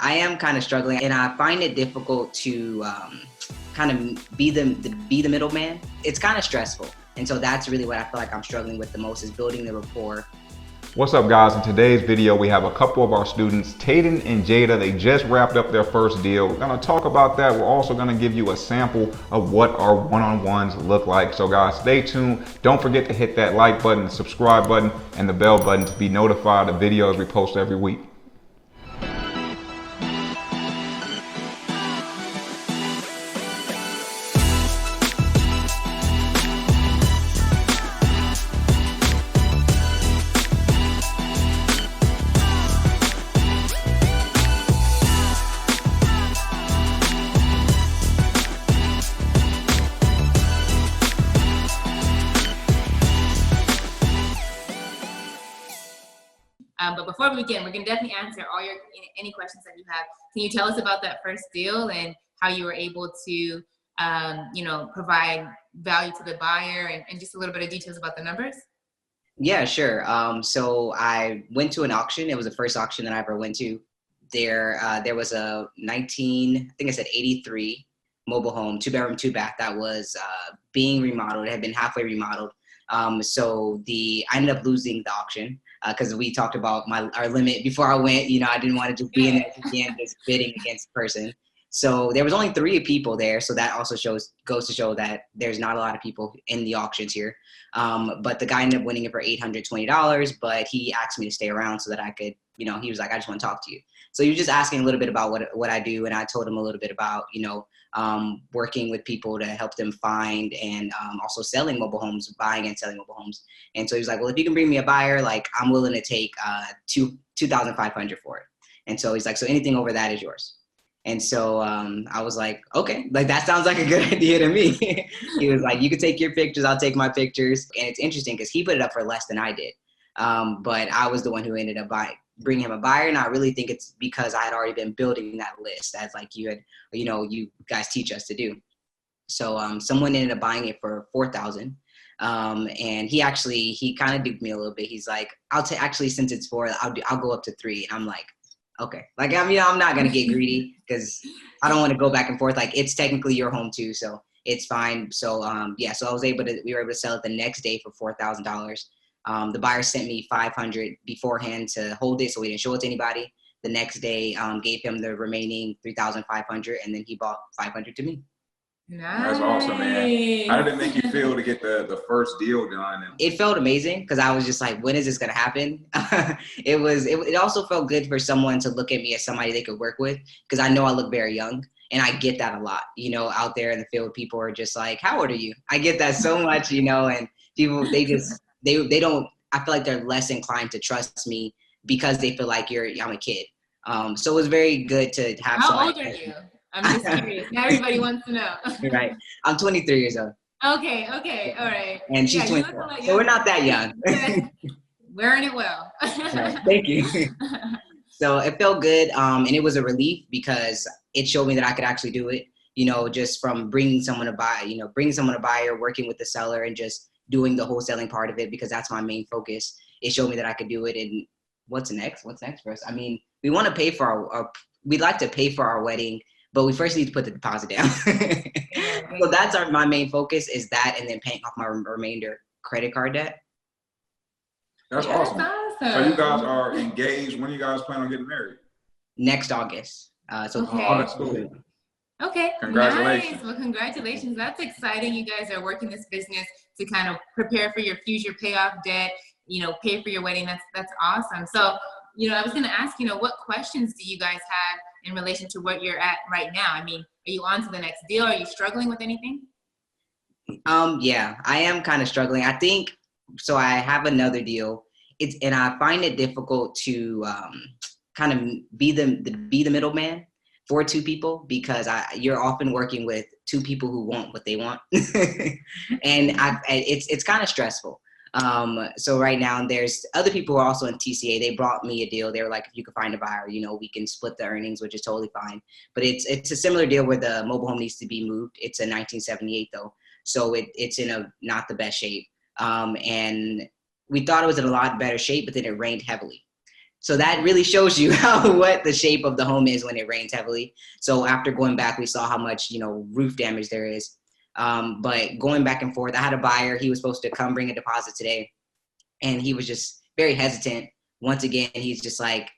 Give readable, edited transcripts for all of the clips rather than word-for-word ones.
I am kind of struggling, and I find it difficult to kind of be the middleman. It's kind of stressful, and so that's really what I feel like I'm struggling with the most, is building the rapport. What's up, guys? In today's video, we have a couple of our students, Taiden and Jayda. They just wrapped up their first deal. We're gonna talk about that. We're also gonna give you a sample of what our one-on-ones look like. So guys, stay tuned. Don't forget to hit that like button, the subscribe button, and the bell button to be notified of videos we post every week. But before we begin, we're going to definitely answer all your any questions that you have. Can you tell us about that first deal and how you were able to, provide value to the buyer, and just a little bit of details about the numbers? Yeah, sure. So I went to an auction. It was the first auction that I ever went to. There was a 83 mobile home, 2-bedroom, 2-bath that was being remodeled. It had been halfway remodeled. So I ended up losing the auction because we talked about our limit before I went. I didn't want to just be in there again, just bidding against the person. So there was only 3 people there. So that also goes to show that there's not a lot of people in the auctions here. But the guy ended up winning it for $820, but he asked me to stay around so that I could, he was like, I just want to talk to you. So he was just asking a little bit about what I do. And I told him a little bit about, working with people to help them find and also selling mobile homes, buying and selling mobile homes. And so he was like, well, if you can bring me a buyer, like I'm willing to take $2,500 for it. And so he's like, so anything over that is yours. And so I was like, okay, like that sounds like a good idea to me. He was like, you can take your pictures, I'll take my pictures. And it's interesting because he put it up for less than I did. But I was the one who ended up bringing him a buyer. And I really think it's because I had already been building that list as like you guys teach us to do. So someone ended up buying it for $4,000. And he kind of duped me a little bit. He's like, actually, since it's 4, I'll go up to 3. And I'm like, okay, like, I'm not going to get greedy because I don't want to go back and forth. Like, it's technically your home too, so it's fine. So, so we were able to sell it the next day for $4,000. The buyer sent me $500 beforehand to hold it, so we didn't show it to anybody. The next day, gave him the remaining $3,500, and then he bought $500 to me. Nice. That's awesome, man. How did it make you feel to get the first deal done? It felt amazing because I was just like, when is this going to happen? It also felt good for someone to look at me as somebody they could work with, because I know I look very young, and I get that a lot. Out there in the field, people are just like, how old are you? I get that so much, and people, they don't, I feel like they're less inclined to trust me because they feel like I'm a kid. So it was very good to have How old are you? I'm just curious. Now everybody wants to know. Right. I'm 23 years old. Okay. All right. And she's 24. Like, so we're not that young. Wearing it well. Right. Thank you. So it felt good. And it was a relief because it showed me that I could actually do it, just from bringing someone a buyer, working with the seller, and just doing the wholesaling part of it, because that's my main focus. It showed me that I could do it. And what's next? What's next for us? I mean, we want to pay for we'd like to pay for our wedding, but we first need to put the deposit down. So that's my main focus, is that, and then paying off my remainder credit card debt. That's awesome. So you guys are engaged. When you guys plan on getting married? Next August. That's cool. Okay. Congratulations. Nice. Well, congratulations. That's exciting. You guys are working this business to kind of prepare for your future, pay off debt, pay for your wedding. That's awesome. So, I was going to ask, what questions do you guys have in relation to what you're at right now? I mean, are you on to the next deal? Are you struggling with anything? Yeah, I am kind of struggling. I think, so I have another deal. And I find it difficult to kind of be the middleman for 2 people, because you're often working with 2 people who want what they want. And it's kind of stressful. So right now there's other people who are also in TCA. They brought me a deal. They were like, if you could find a buyer, we can split the earnings, which is totally fine. But it's a similar deal where the mobile home needs to be moved. It's a 1978 though. So it's in not the best shape. And we thought it was in a lot better shape, but then it rained heavily. So that really shows you what the shape of the home is when it rains heavily. So after going back, we saw how much, roof damage there is. But going back and forth, I had a buyer. He was supposed to come bring a deposit today, and he was just very hesitant. Once again, he's just like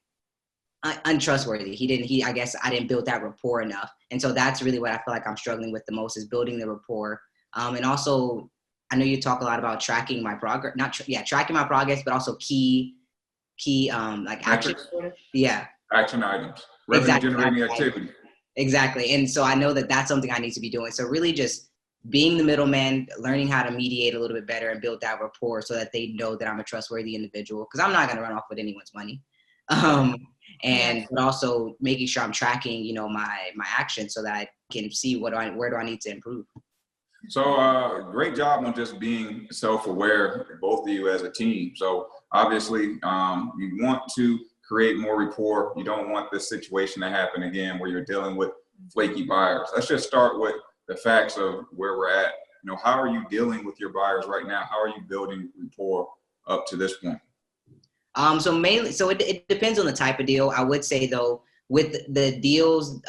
untrustworthy. I guess I didn't build that rapport enough. And so that's really what I feel like I'm struggling with the most, is building the rapport. And also, I know you talk a lot about tracking my progress, tracking my progress, but also key like action. Yeah. Action items, revenue generating activity. Exactly. And so I know that that's something I need to be doing. So really just being the middleman, learning how to mediate a little bit better and build that rapport so that they know that I'm a trustworthy individual, because I'm not going to run off with anyone's money. But also making sure I'm tracking, my actions so that I can see where do I need to improve. So great job on just being self-aware, both of you as a team. So obviously you want to create more rapport. You don't want this situation to happen again where you're dealing with flaky buyers. Let's just start with the facts of where we're at. How are you dealing with your buyers right now? How are you building rapport up to this point? So it depends on the type of deal. I would say though, with the deals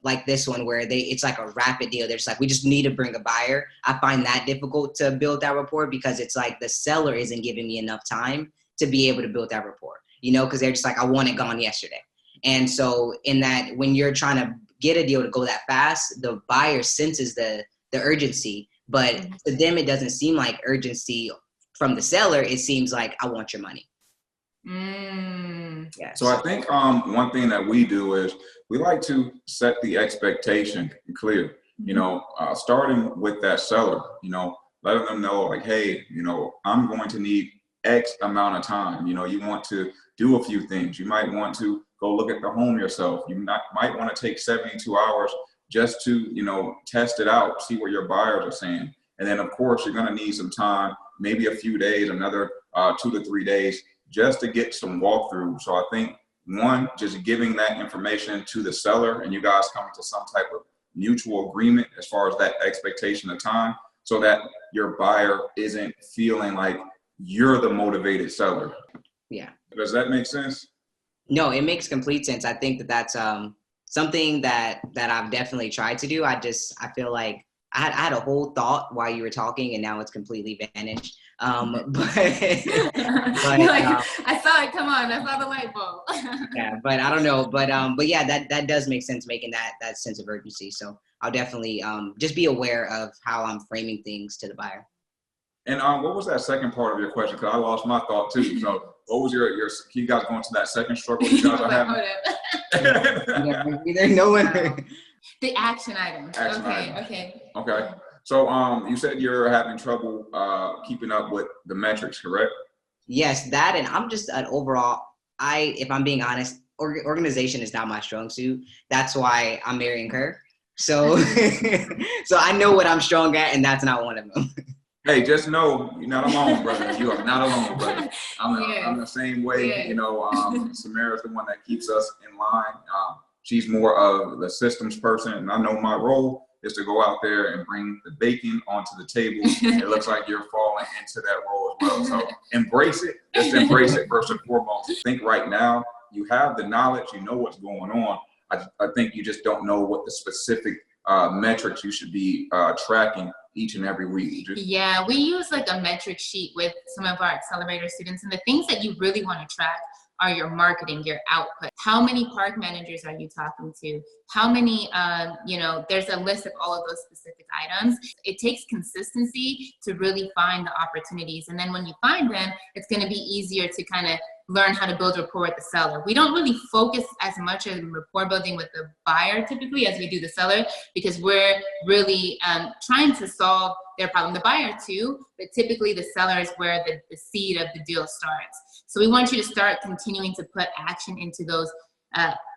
like this one where it's like a rapid deal, they're just like, we just need to bring a buyer. I find that difficult to build that rapport because it's like the seller isn't giving me enough time to be able to build that rapport, because they're just like, I want it gone yesterday. And so in that, when you're trying to get a deal to go that fast, the buyer senses the urgency, but to them, it doesn't seem like urgency from the seller. It seems like, I want your money. Yes. So I think one thing that we do is we like to set the expectation clear, starting with that seller, letting them know like, hey, I'm going to need X amount of time. You want to do a few things. You might want to go look at the home yourself. You might want to take 72 hours just to, test it out, see what your buyers are saying. And then of course, you're going to need some time, maybe a few days, another 2 to 3 days, just to get some walkthrough. So I think one, just giving that information to the seller and you guys come to some type of mutual agreement as far as that expectation of time, so that your buyer isn't feeling like you're the motivated seller. Yeah. Does that make sense? No, it makes complete sense. I think that that's something that I've definitely tried to do. I feel like I had a whole thought while you were talking and now it's completely vanished. But I saw it come on. I saw the light bulb. Yeah, but I don't know. But yeah, that does make sense, making that sense of urgency. So I'll definitely just be aware of how I'm framing things to the buyer. And what was that second part of your question? Because I lost my thought too. So what was your can you guys go into that second struggle you guys are having? No one. The action items. Okay. So you said you're having trouble keeping up with the metrics, correct? Yes, that, and I'm just an overall, if I'm being honest, organization is not my strong suit. That's why I'm marrying her. So so I know what I'm strong at, and that's not one of them. Hey, just know you're not alone, brother. You are not alone, brother. I'm the same way. Samara's the one that keeps us in line. She's more of the systems person, and I know my role is to go out there and bring the bacon onto the table. It looks like you're falling into that role as well. So embrace it. Just embrace it first and foremost. I think right now you have the knowledge, you know what's going on. I think you just don't know what the specific metrics you should be tracking each and every week. Yeah, we use like a metric sheet with some of our accelerator students, and the things that you really want to track are your marketing, your output. How many park managers are you talking to? How many, there's a list of all of those specific items. It takes consistency to really find the opportunities. And then when you find them, it's going to be easier to kind of learn how to build rapport with the seller. We don't really focus as much on rapport building with the buyer typically as we do the seller, because we're really trying to solve their problem. The buyer too, but typically the seller is where the seed of the deal starts. So we want you to start continuing to put action into those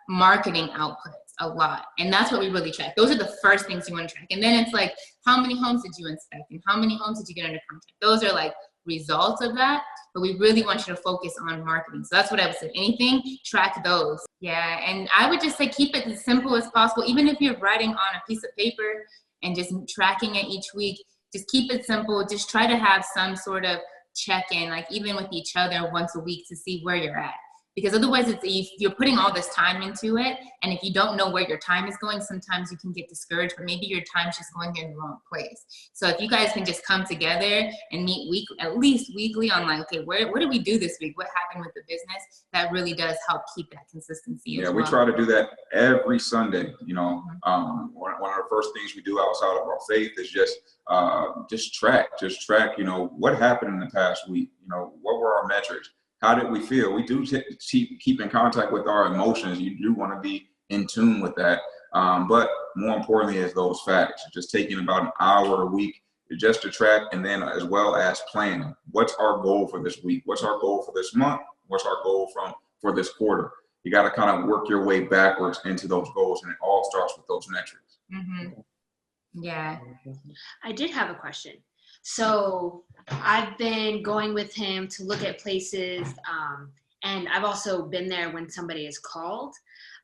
marketing outputs a lot. And that's what we really track. Those are the first things you want to track. And then it's like, how many homes did you inspect? And how many homes did you get under contract? Those are like results of that. But we really want you to focus on marketing. So that's what I would say. Anything, track those. Yeah, and I would just say keep it as simple as possible. Even if you're writing on a piece of paper and just tracking it each week, just keep it simple. Just try to have some sort of check-in, like even with each other once a week to see where you're at. because otherwise you're putting all this time into it. And if you don't know where your time is going, sometimes you can get discouraged, but maybe your time's just going in the wrong place. So if you guys can just come together and meet at least weekly on like, okay, what did we do this week? What happened with the business? That really does help keep that consistency. Yeah, as well. we try to do that every Sunday. You know, one of the first things we do outside of our faith is just track, you know, what happened in the past week. You know, what were our metrics? How did we feel? We do keep in contact with our emotions. You do want to be in tune with that. But more importantly is those facts. Just taking about an hour a week just to track, and then as well as planning. What's our goal for this week? What's our goal for this month? What's our goal for this quarter? You got to kind of work your way backwards into those goals, and it all starts with those metrics. Yeah. I did have a question. So I've been going with him to look at places, and I've also been there when somebody is called.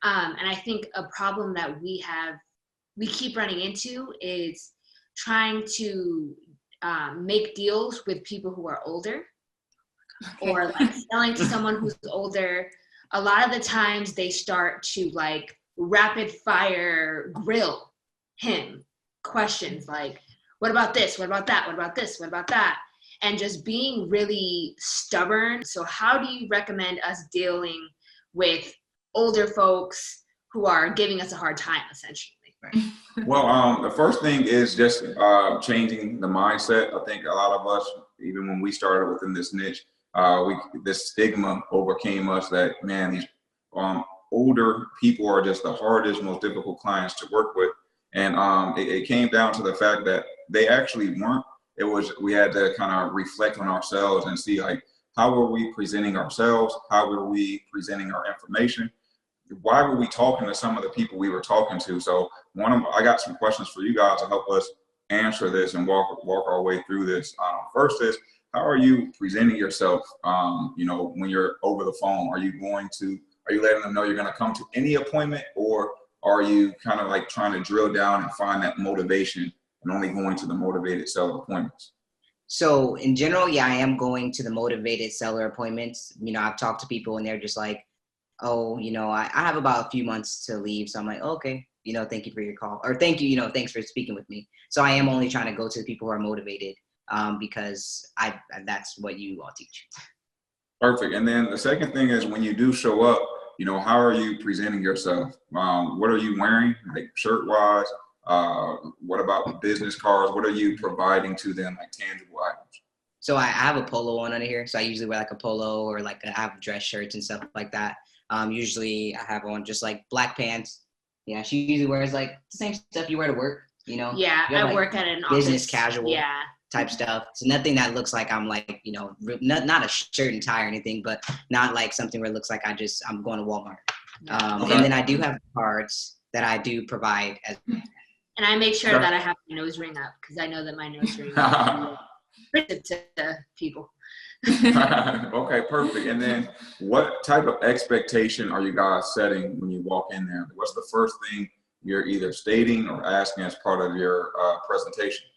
And I think a problem that we keep running into is trying to make deals with people who are older, or like selling to someone who's older. A lot of the times they start to like rapid fire grill him questions like, what about this? What about that? What about this? What about that? And just being really stubborn. So how do you recommend us dealing with older folks who are giving us a hard time, essentially? Well, the first thing is just changing the mindset. I think a lot of us, even when we started within this niche, this stigma overcame us that, man, these older people are just the hardest, most difficult clients to work with. And it came down to the fact that they actually weren't. We had to kind of reflect on ourselves and see, like, how were we presenting ourselves? How were we presenting our information? Why were we talking to some of the people we were talking to? So I got some questions for you guys to help us answer this and walk our way through this. First is, how are you presenting yourself? You know, when you're over the phone, are you letting them know you're going to come to any appointment, or are you kind of like trying to drill down and find that motivation and only going to the motivated seller appointments? So in general, yeah, I am going to the motivated seller appointments. You know, I've talked to people and they're just like, oh, you know, I have about a few months to leave. So I'm like, okay, you know, thank you for your call, or thank you, you know, thanks for speaking with me. So I am only trying to go to the people who are motivated, because that's what you all teach. Perfect. And then the second thing is, when you do show up, you know, how are you presenting yourself? What are you wearing, like shirt wise? What about business cards? What are you providing to them, like tangible items? So I have a polo on under here. So I usually wear like a polo, or like I have dress shirts and stuff like that. Usually I have on just like black pants. Yeah, she usually wears like the same stuff you wear to work, you know? Yeah, I like work at an business office. casual type stuff. So nothing that looks like I'm like, you know, not a shirt and tie or anything, but not like something where it looks like I'm going to Walmart. And then I do have cards that I do provide as. And I make sure that I have my nose ring up, because I know that my nose ring is to people. Okay, perfect. And then what type of expectation are you guys setting when you walk in there? What's the first thing you're either stating or asking as part of your presentation?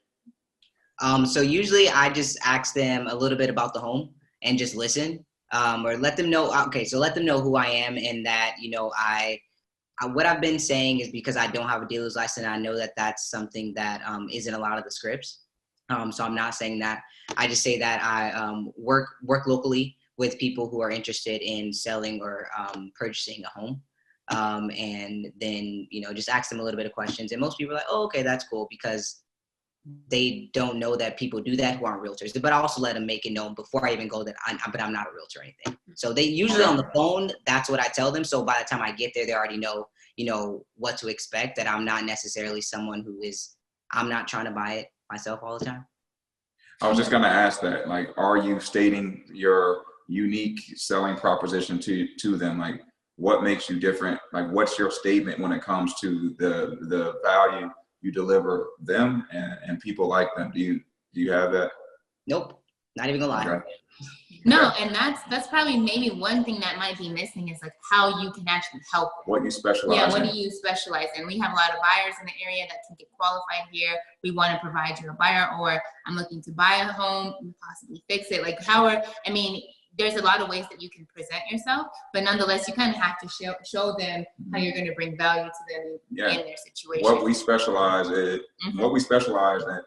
So usually I just ask them a little bit about the home and just listen, or let them know. Okay, so let them know who I am, and that, you know, what I've been saying is, because I don't have a dealer's license, I know that that's something that isn't a lot of the scripts. So I'm not saying that. I just say that I work locally with people who are interested in selling or purchasing a home. And then, you know, just ask them a little bit of questions. And most people are like, oh, okay, that's cool, because they don't know that people do that who aren't realtors. But I also let them make it known before I even go that I'm not a realtor or anything. So they usually on the phone, that's what I tell them. So by the time I get there, they already know, you know, what to expect, that I'm not necessarily someone I'm not trying to buy it myself all the time. I was just going to ask that, like, are you stating your unique selling proposition to them? Like, what makes you different? Like, what's your statement when it comes to the value you deliver them and people like them? Do you have that? Nope, not even gonna lie. Okay. No, and that's probably maybe one thing that might be missing, is like how you can actually help them. What you specialize in. in. What do you specialize in? We have a lot of buyers in the area that can get qualified here. We want to provide you a buyer, or I'm looking to buy a home and possibly fix it. Like there's a lot of ways that you can present yourself, but nonetheless, you kind of have to show them how you're going to bring value to them in their situation. What we specialize in,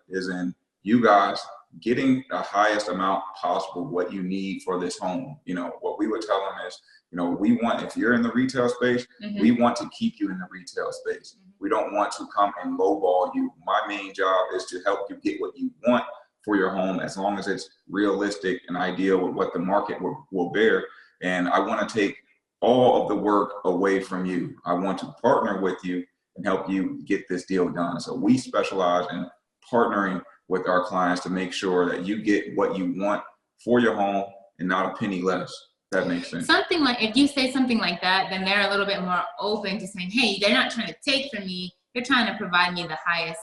is in you guys getting the highest amount possible what you need for this home. You know, what we would tell them is, you know, we want, if you're in the retail space, we want to keep you in the retail space. We don't want to come and lowball you. My main job is to help you get what you want for your home, as long as it's realistic and ideal with what the market will bear. And I want to take all of the work away from you. I want to partner with you and help you get this deal done. So we specialize in partnering with our clients to make sure that you get what you want for your home and not a penny less. That makes sense. Something like, if you say something like that, then they're a little bit more open to saying, hey, they're not trying to take from me, they're trying to provide me the highest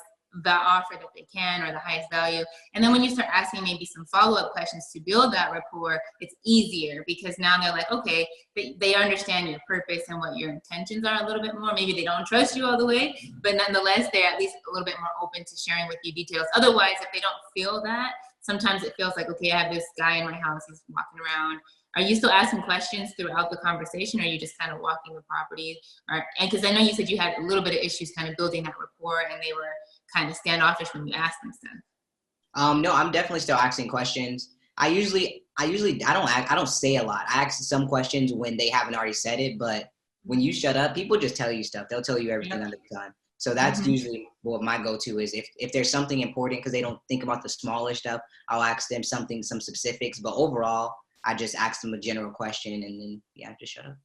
offer that they can, or the highest value. And then when you start asking maybe some follow-up questions to build that rapport, it's easier, because now they're like, okay, they understand your purpose and what your intentions are a little bit more. Maybe they don't trust you all the way, but nonetheless, they're at least a little bit more open to sharing with you details. Otherwise, if they don't feel that, sometimes it feels like, okay, I have this guy in my house, he's walking around. Are you still asking questions throughout the conversation, or are you just kind of walking the property? And because I know you said you had a little bit of issues kind of building that rapport, and they were kind of standoffish when you asked them stuff. No, I'm definitely still asking questions. I don't say a lot. I ask some questions when they haven't already said it, but when you shut up, people just tell you stuff. They'll tell you everything under the sun. So that's usually what my go-to is. If there's something important, because they don't think about the smaller stuff, I'll ask them some specifics. But overall, I just ask them a general question, and then just shut up.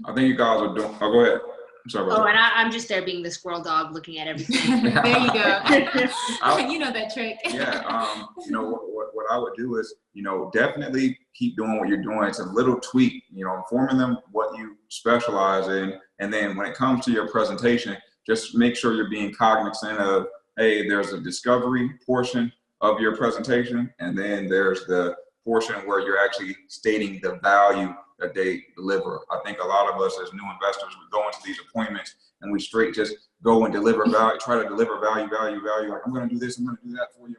I think you guys are doing. Oh, go ahead. I'm sorry about that. And I'm just there being the squirrel dog, looking at everything. There you go. You know that trick. Yeah. You know what I would do is, you know, definitely keep doing what you're doing. It's a little tweak. You know, informing them what you specialize in, and then when it comes to your presentation, just make sure you're being cognizant of, hey, there's a discovery portion of your presentation, and then there's the portion where you're actually stating the value that they deliver. I think a lot of us as new investors, we go into these appointments and we straight just go and deliver value, try to deliver value. Like, I'm going to do this, I'm going to do that for you,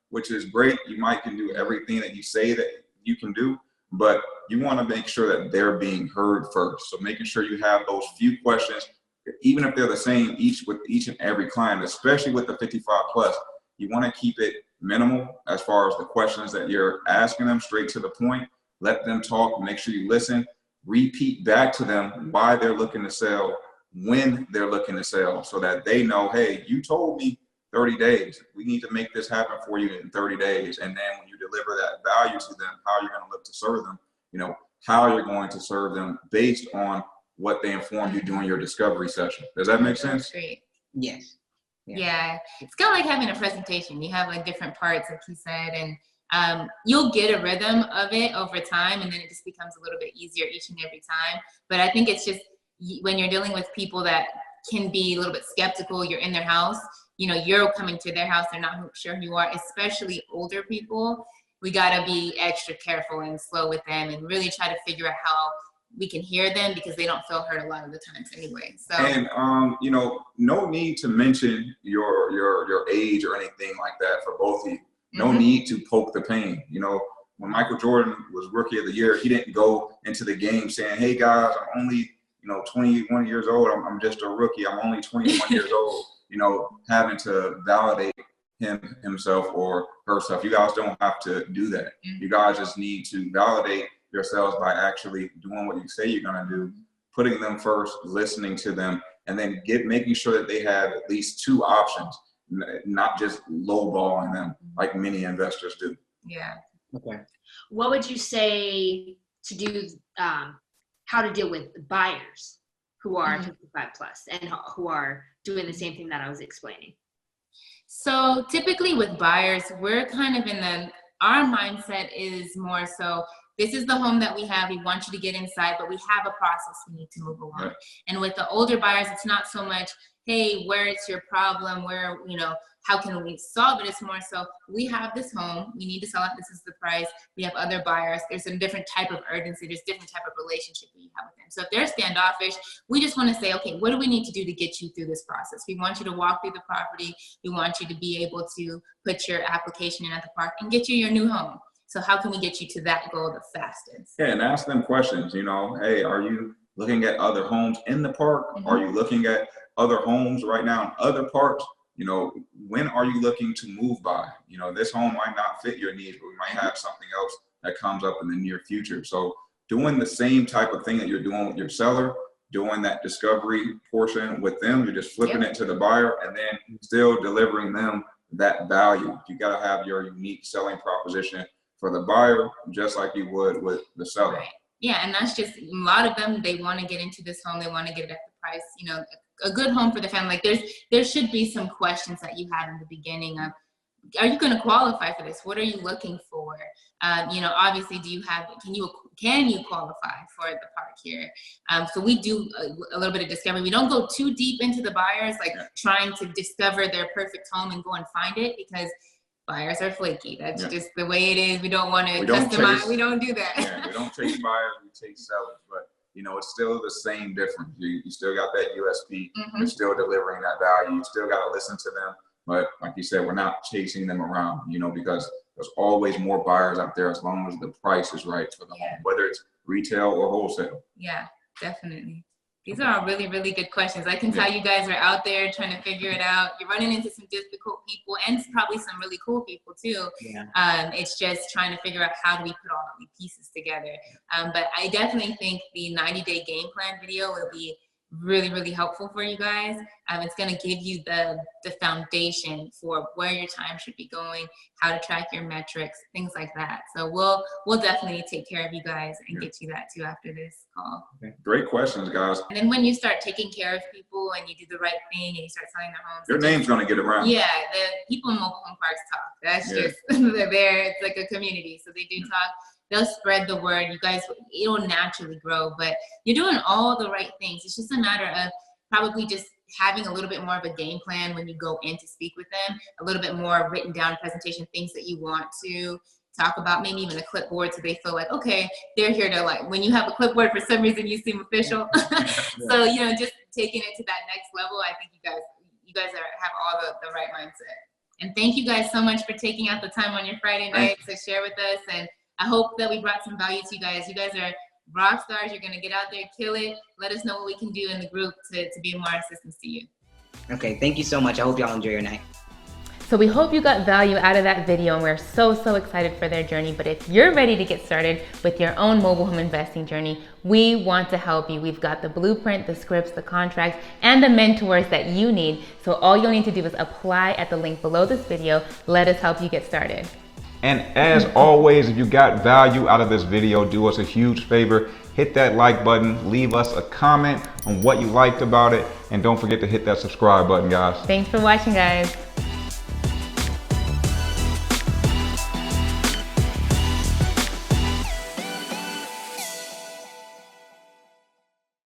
which is great. You might can do everything that you say that you can do, but you want to make sure that they're being heard first. So making sure you have those few questions, even if they're the same with each and every client, especially with the 55 plus, you want to keep it minimal as far as the questions that you're asking them, straight to the point. Let them talk, make sure you listen, repeat back to them why they're looking to sell, when they're looking to sell, so that they know, hey, you told me 30 days. We need to make this happen for you in 30 days. And then when you deliver that value to them, how you're going to look to serve them, you know, how you're going to serve them based on what they inform you during your discovery session. Does that make sense? Great. Yes. Yeah. It's kind of like having a presentation. You have like different parts, like you said, and you'll get a rhythm of it over time, and then it just becomes a little bit easier each and every time. But I think it's just when you're dealing with people that can be a little bit skeptical, you're in their house, you know, you're coming to their house, they're not sure who you are, especially older people. We got to be extra careful and slow with them, and really try to figure out how we can hear them, because they don't feel heard a lot of the times anyway. So, and you know, no need to mention your age or anything like that for both of you. No need to poke the pain. You know, when Michael Jordan was Rookie of the Year, he didn't go into the game saying, hey guys, I'm only, 21 years old. I'm just a rookie. I'm only 21 years old, having to validate himself or herself. You guys don't have to do that. You guys just need to validate yourselves by actually doing what you say you're going to do, putting them first, listening to them, and then making sure that they have at least two options, not just lowballing them like many investors do. Yeah. Okay. What would you say to do, how to deal with buyers who are 55 plus and who are doing the same thing that I was explaining? So typically with buyers, we're kind of our mindset is more so, this is the home that we have. We want you to get inside, but we have a process we need to move along. Right. And with the older buyers, it's not so much, hey, where is your problem? Where, how can we solve it? It's more so, we have this home. We need to sell it. This is the price. We have other buyers. There's a different type of urgency. There's different type of relationship that you have with them. So if they're standoffish, we just want to say, okay, what do we need to do to get you through this process? We want you to walk through the property. We want you to be able to put your application in at the park and get you your new home. So how can we get you to that goal the fastest? Yeah, and ask them questions, you know, hey, are you looking at other homes in the park? Mm-hmm. Are you looking at other homes right now in other parks? You know, when are you looking to move by? You know, this home might not fit your needs, but we might have something else that comes up in the near future. So doing the same type of thing that you're doing with your seller, doing that discovery portion with them, you're just flipping it to the buyer and then still delivering them that value. You got to have your unique selling proposition for the buyer, just like you would with the seller. Right. Yeah, and that's just, a lot of them, they want to get into this home, they want to get it at the price, you know, a good home for the family. Like there should be some questions that you have in the beginning of, are you going to qualify for this? What are you looking for? You know, obviously, can you qualify for the park here? So we do a little bit of discovery. We don't go too deep into the buyers, like trying to discover their perfect home and go and find it, because buyers are flaky. That's just the way it is. We don't want to customize. We don't do that. Yeah, we don't chase buyers, we chase sellers. But, you know, it's still the same difference. You still got that USP. You're still delivering that value. You still got to listen to them. But like you said, we're not chasing them around, you know, because there's always more buyers out there as long as the price is right for the home, whether it's retail or wholesale. Yeah, definitely. These are all really, really good questions. I can tell you guys are out there trying to figure it out. You're running into some difficult people and probably some really cool people too. Yeah. It's just trying to figure out how do we put all the pieces together. But I definitely think the 90-day game plan video will be really, really helpful for you guys. It's going to give you the foundation for where your time should be going, how to track your metrics, things like that. So we'll definitely take care of you guys and get you that too after this call. Okay. Great questions, guys. And then when you start taking care of people and you do the right thing and you start selling their homes, your name's going to get around. Yeah, the people in mobile home parks talk. That's just they're there. It's like a community, so they do talk. They'll spread the word. You guys, it'll naturally grow, but you're doing all the right things. It's just a matter of probably just having a little bit more of a game plan when you go in to speak with them, a little bit more written down presentation, things that you want to talk about, maybe even a clipboard, so they feel like, okay, they're here to, like, when you have a clipboard, for some reason you seem official. So, you know, just taking it to that next level, I think you guys have all the right mindset. And thank you guys so much for taking out the time on your Friday night to share with us. And I hope that we brought some value to you guys. You guys are rock stars. You're going to get out there, kill it. Let us know what we can do in the group to be more assistance to you. Okay, thank you so much. I hope y'all enjoy your night. So we hope you got value out of that video, and we're so excited for their journey. But if you're ready to get started with your own mobile home investing journey, we want to help you. We've got the blueprint, the scripts, the contracts, and the mentors that you need. So all you'll need to do is apply at the link below this video. Let us help you get started. And as always, if you got value out of this video, do us a huge favor. Hit that like button, leave us a comment on what you liked about it, and don't forget to hit that subscribe button, guys. Thanks for watching, guys.